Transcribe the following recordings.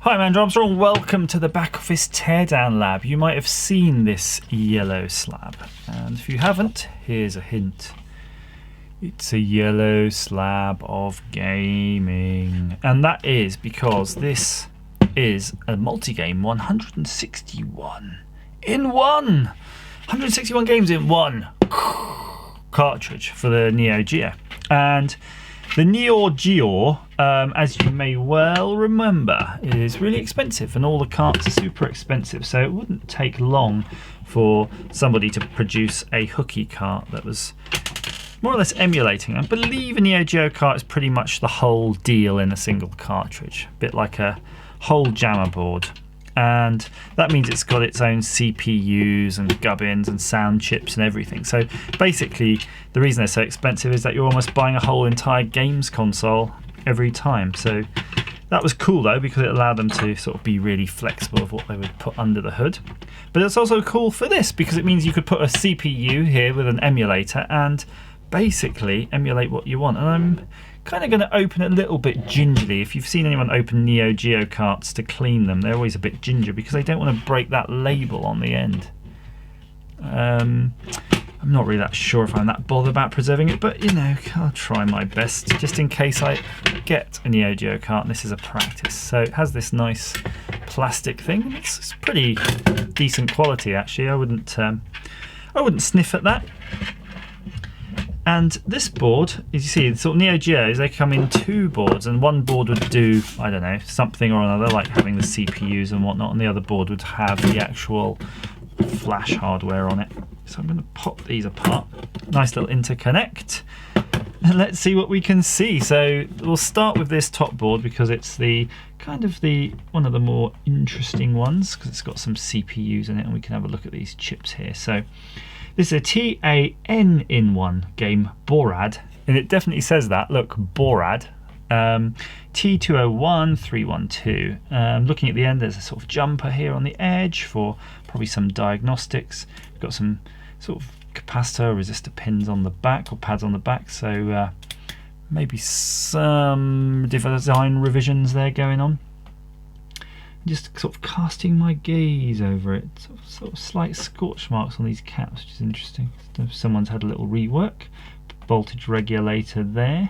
Hi, I'm Andrew Armstrong. Welcome to the back office Teardown Lab. You might have seen this yellow slab, and if you haven't, here's a hint. It's a yellow slab of gaming, and that is because this is a multi-game 161 in one. 161 games in one cartridge for the Neo-Geo. And the Neo-Geo, as you may well remember, is really expensive, and all the carts are super expensive, so it wouldn't take long for somebody to produce a hooky cart that was more or less emulating. I believe a Neo-Geo cart is pretty much the whole deal in a single cartridge, a bit like a whole jammer board. And that means it's got its own CPUs and gubbins and sound chips and everything. So basically, the reason they're so expensive is that you're almost buying a whole entire games console every time. So that was cool though, because it allowed them to sort of be really flexible of what they would put under the hood. But it's also cool for this because it means you could put a CPU here with an emulator and basically emulate what you want. And I'm kind of going to open it a little bit gingerly. If you've seen anyone open Neo-Geo carts to clean them, they're always a bit ginger because they don't want to break that label on the end. I'm not really that sure if I'm that bothered about preserving it, but you know, I'll try my best just in case I get a Neo-Geo cart, and this is a practice. So it has this nice plastic thing. It's pretty decent quality actually. I wouldn't sniff at that. And this board, as you see, sort of Neo-Geos, they come in two boards, and one board would do, I don't know, something or another, like having the CPUs and whatnot, and the other board would have the actual flash hardware on it. So I'm going to pop these apart. Nice little interconnect. And let's see what we can see. So we'll start with this top board because it's the kind of one of the more interesting ones because it's got some CPUs in it, and we can have a look at these chips here. So this is a TAN-in-1 game, Borad, and it definitely says that. Look, Borad. T201312. Looking at the end, there's a sort of jumper here on the edge for probably some diagnostics. We've got some sort of capacitor, resistor pins on the back, or pads on the back, so maybe some design revisions there going on. Just sort of casting my gaze over it, sort of slight scorch marks on these caps, which is interesting. Someone's had a little rework. Voltage regulator there.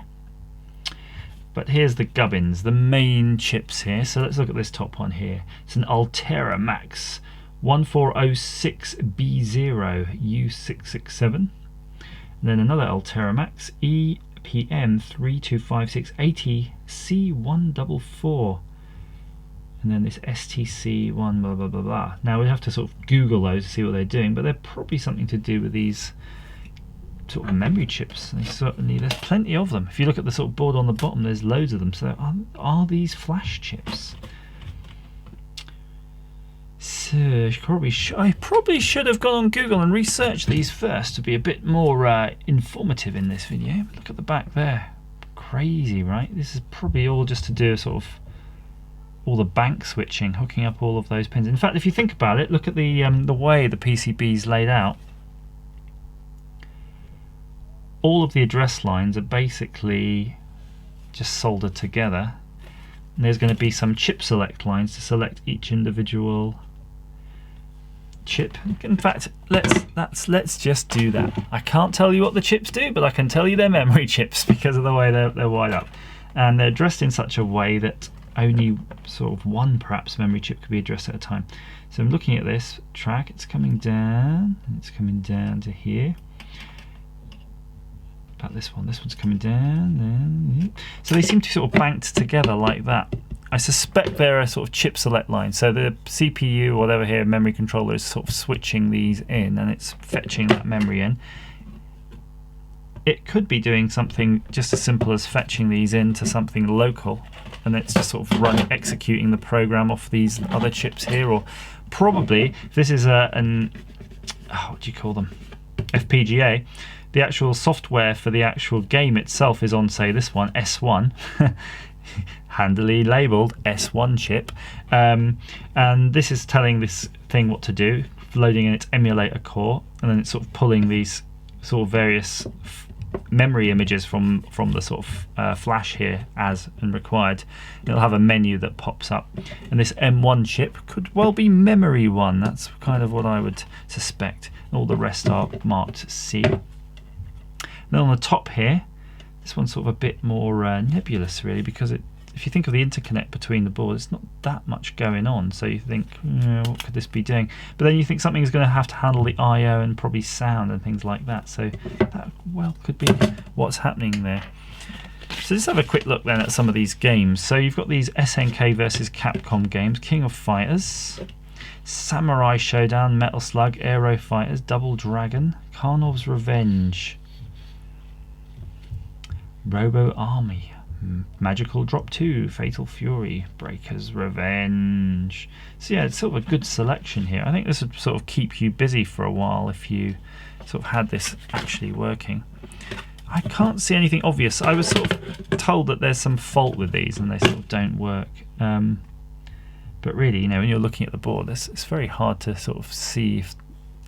But here's the gubbins, the main chips here. So let's look at this top one here. It's an Altera Max 1406B0 U667. And then another Altera Max EPM 325680 C144. And then this STC1 blah blah blah blah. Now we have to sort of Google those to see what they're doing, but they're probably something to do with these sort of memory chips. There's plenty of them. If you look at the sort of board on the bottom, there's loads of them. So are these flash chips? So I probably should have gone on Google and researched these first to be a bit more informative in this video. Look at the back there. Crazy, right? This is probably all just to do sort of all the bank switching, hooking up all of those pins. In fact, if you think about it, look at the way the PCB is laid out. All of the address lines are basically just soldered together, and there's going to be some chip select lines to select each individual chip. In fact, let's just do that. I can't tell you what the chips do, but I can tell you they're memory chips because of the way they're wired up, and they're addressed in such a way that only sort of one perhaps memory chip could be addressed at a time. So I'm looking at this track, it's coming down, and it's coming down to here. About this one's coming down, then. So they seem to be sort of banked together like that. I suspect they're a sort of chip select line. So the CPU or whatever here, memory controller, is sort of switching these in, and it's fetching that memory in. It could be doing something just as simple as fetching these into something local, and it's just sort of executing the program off these other chips here, or probably if this is what do you call them? FPGA. The actual software for the actual game itself is on, say, this one, S1, handily labelled S1 chip, and this is telling this thing what to do, loading in its emulator core, and then it's sort of pulling these sort of various memory images from the sort of flash here as and required. It'll have a menu that pops up, and this M1 chip could well be memory 1. That's kind of what I would suspect. All the rest are marked C. Then on the top here, this one's sort of a bit more nebulous really, because if you think of the interconnect between the boards, it's not that much going on, so you think, what could this be doing? But then you think something's going to have to handle the I/O and probably sound and things like that, so that well could be what's happening there. So let's have a quick look then at some of these games. So you've got these SNK versus Capcom games: King of Fighters, Samurai Showdown, Metal Slug, Aero Fighters, Double Dragon, Karnov's Revenge, Robo Army, Magical Drop 2, Fatal Fury, Breaker's Revenge. So yeah, it's sort of a good selection here. I think this would sort of keep you busy for a while if you sort of had this actually working. I can't see anything obvious. I was sort of told that there's some fault with these and they sort of don't work. But really, you know, when you're looking at the board, it's very hard to sort of see if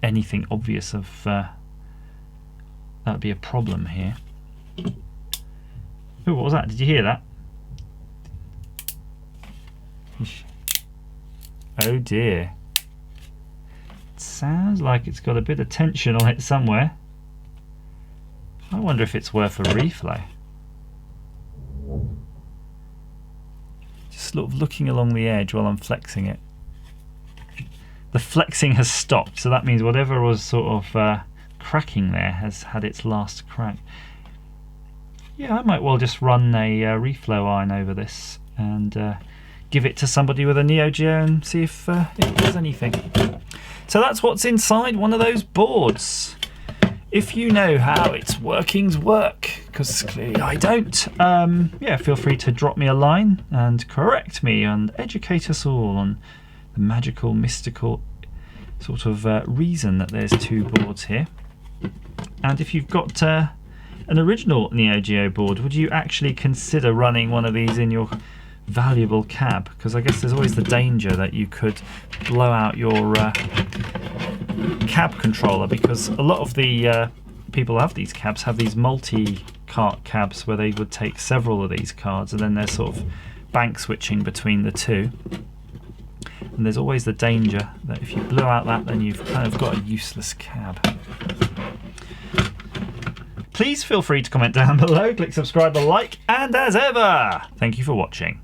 anything obvious of that would be a problem here. Oh, what was that? Did you hear that? Oh dear. It sounds like it's got a bit of tension on it somewhere. I wonder if it's worth a reflow. Just sort of looking along the edge while I'm flexing it. The flexing has stopped, so that means whatever was sort of cracking there has had its last crack. Yeah, I might well just run a reflow iron over this and give it to somebody with a NeoGeo and see if it does anything. So that's what's inside one of those boards. If you know how its workings work, because clearly I don't, yeah, feel free to drop me a line and correct me and educate us all on the magical, mystical sort of reason that there's two boards here. And if you've got an original NeoGeo board, would you actually consider running one of these in your valuable cab? Because I guess there's always the danger that you could blow out your cab controller, because a lot of the people who have these cabs have these multi-cart cabs where they would take several of these cards and then they're sort of bank switching between the two. And there's always the danger that if you blow out that, then you've kind of got a useless cab. Please feel free to comment down below, click subscribe or like, and as ever, thank you for watching.